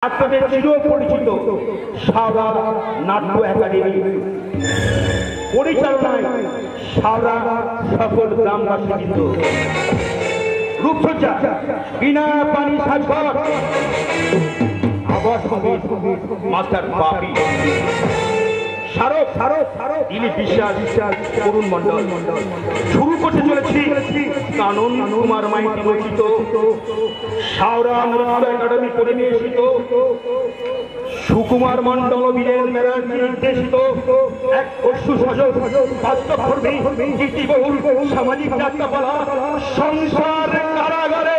আপনাদের চির পরিচিত সাউরা নাট্য একাডেমি পরিচালনায় সাউরা সকল গ্রামবাসী কিন্তু রূপসজ্জা বিনা পানি সাজঘর আবার মাস্টার বাপি দিলীপ বিশ্বাস করুণ মন্ডল শুরু করতে চলেছি কানন কুমার মাইতি রচিত সাউরা নাট্য একাডেমি পরিবেশিত সুকুমার মন্ডল বীরেন ব্যানার্জি নির্দেশিত এক অশ্রুসজল বাস্তবধর্মী গীতিবহুল সামাজিক যাত্রাপালা সংসার কারাগারে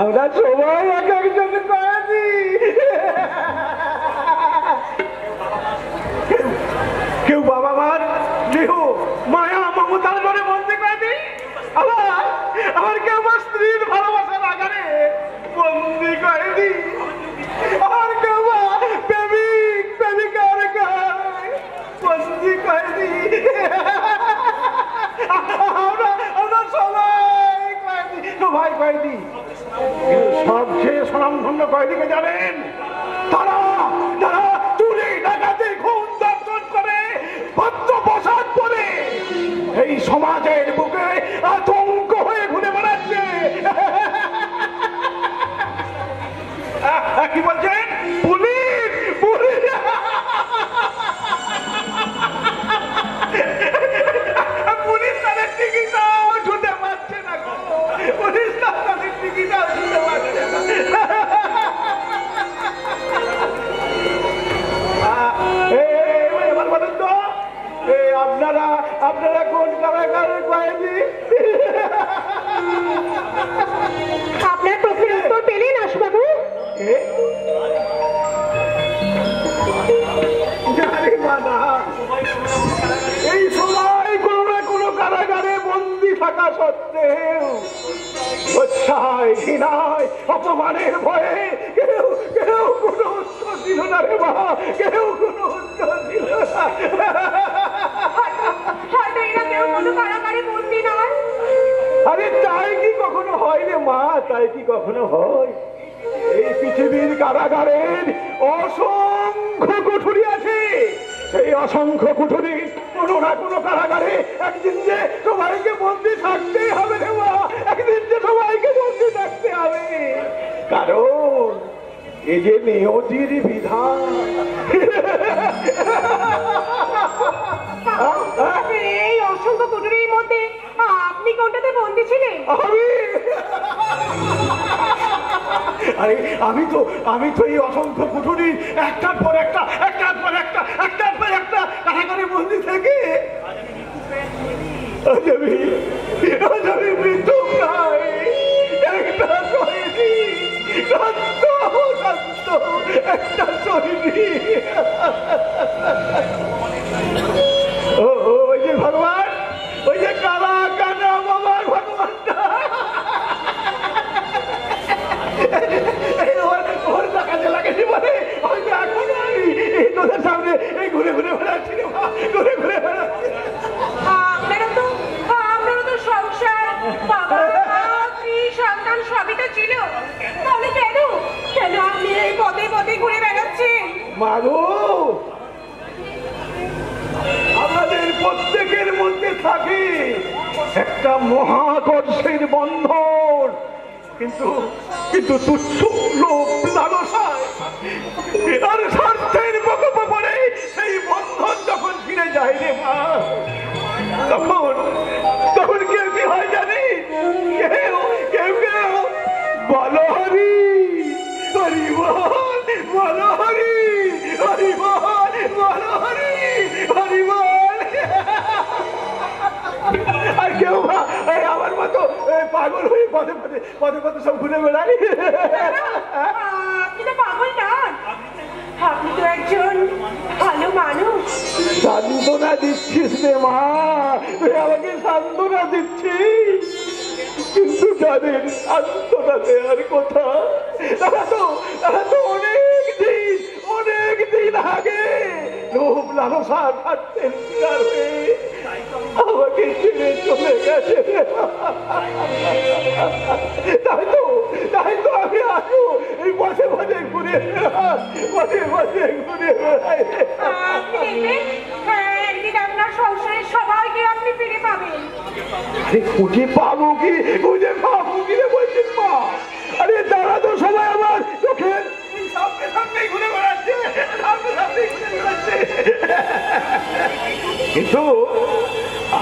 আমরা সবাই এক একজনে কয়েছি। কেউ বাবা মার দেহ মায়া মমতার ধরে বন্দি করেনি, আবার কেউ বা স্ত্রীর ভালোবাসার আগারে বন্দি করেনি, আর কেউ বা প্রেমিক প্রেমিকার গায়ে বন্দি করেনি। আমরা সবাই কয়েদি। সবচেয়ে স্বনামধন্য কয়েদিকে জানেন? তারা চুরি ডাকাতি খুন দর্শন করে ভদ্র পোশাক পরে এই সমাজের বুকে আতঙ্ক হয়ে ঘুরে বেড়াচ্ছে। কি বলছেন? পুলিশ পুলিশ পুলিশ তাদের টিকিটাও ছুটে পাচ্ছে না, পুলিশ তাদের টিকিটাও ছুটে পাচ্ছে না। এবার বলেন তো আপনারা কোন কারাগারে কয়েদি? আপনার প্রশ্নের উত্তর পেলেন আশুবাবু? এই সময় কোনো না কোনো কারাগারে বন্দি থাকা সত্ত্বেও উৎসাহ ঘৃণায় অপমানের ভয়ে কেউ কোনো উত্তর দিল না রে মা, কেউ কোনো উত্তর দিল না। আরে তাই কি কখনো হয় রে মা, তাই কি কখনো হয়? এই পৃথিবীর কারাগারের অসংখ্য কুঠুরি আছে, সেই অসংখ্য কুঠুরি কোনো না কোনো কারাগারে একদিন যে সবাইকে বন্দি থাকতেই হবে রে মা, একদিন যে সবাইকে বন্দি থাকতে হবে, কারণ এই যে নিয়তির বিধান। এই অসংখ্য কুটুরির মধ্যে আপনি কোনটাতে বন্দি ছিলেন? আমি তো এই অসংখ্য কুঠুরির একটার পর একটা কারাগারে বন্দি থেকে ওই যে ভগবান, ওই যে কালা কানা বাবার ভগবানটা ওর কাজে লাগেনি বলে হয়তো এখন আমি তোদের সামনে এই ঘুরে ঘুরে বেড়াচ্ছি, ঘুরে ঘুরে বেড়াচ্ছি। আপনারও তো সংসার, বাবা স্ত্রী সন্তান সবই তো ছিল, তাহলে কেন আপনি এই পদে পদে ঘুরে বেড়াচ্ছেন? মাগো, আমাদের প্রত্যেকের মধ্যে থাকে একটা মহাকর্ষের বন্ধন, কিন্তু তুচ্ছ লোভ লালসায় আর স্বার্থের পরে সেই বন্ধন যখন ফিরে যায় রে মা, তখন কেউ কি হয় জানি? কেউ বলো হরি হরি বল, বলো হরি হরি বল, বলো হরি হরি বল। আর কেউ আমার মতো পাগল হয়ে পদে পদে সব ঘুরে বেড়াই। আপনি তো পাগল নন, আপনি তো একজন ভালো মানুষ। সান্ত্বনা দিচ্ছিস রে মা, তুই আমাকে সান্ত্বনা দিচ্ছিস, কিন্তু যাদের সান্ত্বনা দেওয়ার কথা তারা তো অনেক দিন আগে লোভ লালসা খাদ্যের শিকার হয়ে আমাকে ছেড়ে চলে গেছে। তাই তো আমি আসবো এই বসে বসে ঘুরে বেড়াই। আপনি দেখবেন, একদিন আপনার সংসারের সবাইকে আপনি ফিরে পাবেন। খুঁজে পাবো কি রে বলছেন মা? আরে তারা তো সবাই আমার চোখের সামনেই ঘুরে বেড়াচ্ছে। কিন্তু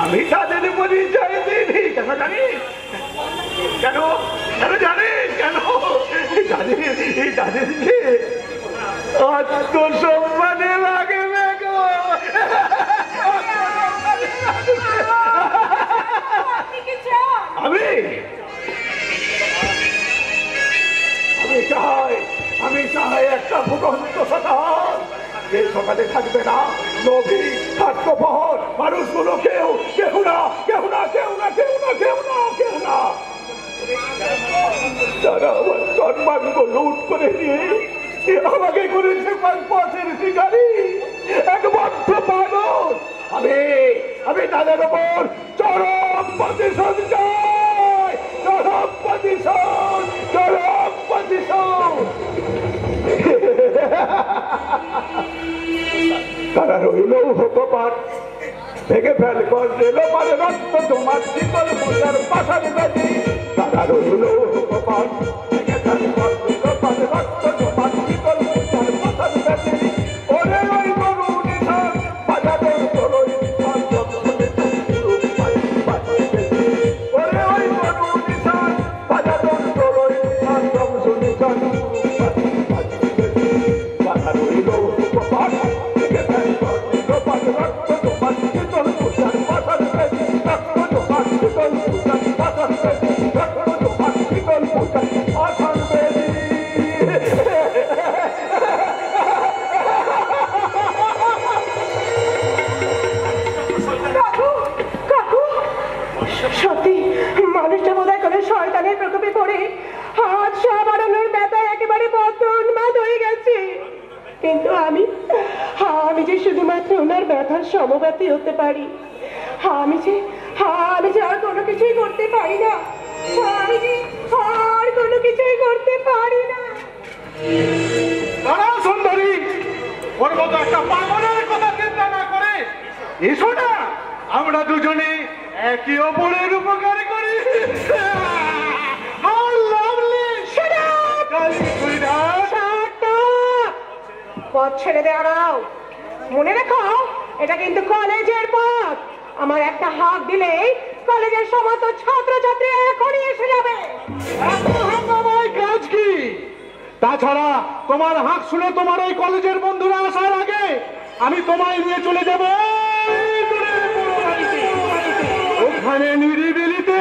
আমি তাদের পরিচয় দিইনি। কেন জানিস? কেন তাদেরকে আত্মসম্মানে লাগবে গো। আমি চাই একটা ভূগন্ত সকাল, যে সকালে থাকবে না নবী স্বার্থপর মানুষগুলো, কেউ না তারা আমার সম্মানকে লুট করে নিয়ে আমাকে করেছে পথের শিকারী, এক বদ্ধ পাগল। আমি তাদের ওপর চরম প্রতিশোধ চাই, চরম প্রতিশোধ। তারা রইল কপাট ভেঙে ফেল কর রেল পারে রক্ত তোমার শীতল পূজার পাশার বেদি। তারা রইল কপাট ভেঙে ফেল কর রেল পারে রক্ত তোমার শীতল পূজার পাশার বেদি। ওরে ওই গরু নিশান বাজারের তোরই নিশান ওরে ওই গরু নিশান বাজারের তোরই নিশান নিশান। তারা রইল কপাট ভেঙে ফেল কর রেল পারে রক্ত তোমার শীতল পূজার পাশার বেদি। রক্ত তোমার শীতল পূজার পাশার বেদি। রক্ত তোমার শীতল পূজার পাশার বেদি। সত্যি মানুষটা বোধহয় কোনো শয়তানের প্রকোপে পড়ে হাত সা বাড়ানোর ব্যথায় একেবারে বদ্ধ উন্মাদ হয়ে গেছে। কিন্তু আমি যে শুধুমাত্র ওনার ব্যথার সমব্যথী হতে পারি। আমি যে আর কোনো কিছুই করতে পারি না। দাঁড়াও সুন্দরী, ওর মতো একটা পাগলের কথা চিন্তা না করে এসো না, আমরা দুজনে একে অপরের উপকার করি। পথ ছেড়ে দাঁড়াও। মনে রেখো, এটা কিন্তু কলেজের পথ। আমার একটা হাত দিলেই কলেজের সমস্ত ছাত্রছাত্রী এখনই এসে যাবে। কাজ কি? তাছাড়া তোমার হাঁক শুনে তোমার ওই কলেজের বন্ধুরা আসার আগে আমি তোমায় নিয়ে চলে যাব ওখানে নিরিবিলিতে।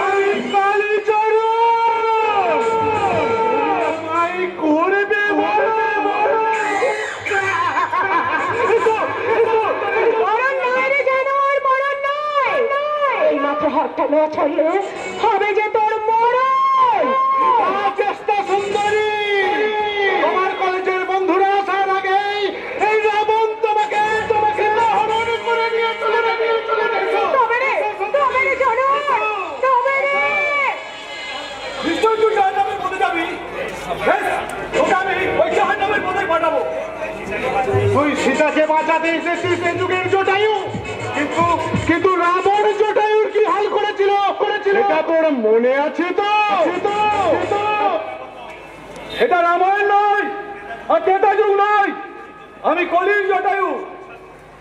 আমি কালীচরণ করবে এই মাত্র হাতটা না ছাড়লে হবে যে তোর মরণ। চেষ্টা সুন্দরী, তোমার কলেজের বন্ধুরা আসার আগে এই রাবণ তোমাকে হরণ করে নিয়ে চলে যাবে। নিশ্চয় তুই জাহান্নামের পথে যাবি। তোকে আমি ওই জাহান্নামের পথে পাঠাবো। তুই সীতাকে বাঁচাতে এসেছিস এই যুগের জটায়ু, কিন্তু রাবণ জটায়ুর কি হাল করেছিল এটা তোর মনে আছে তো? এটা রামায়ণ নয় আর ত্রেতা যুগ নয়, আমি কলির জটায়ু।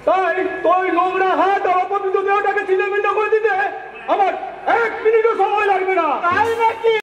তাই তোর নোংরা হাত আর অপবিত্র দেহটাকে ছিন্নভিন্ন করে দিতে আমার 1 মিনিটও সময় লাগবে না। তাই নাকি?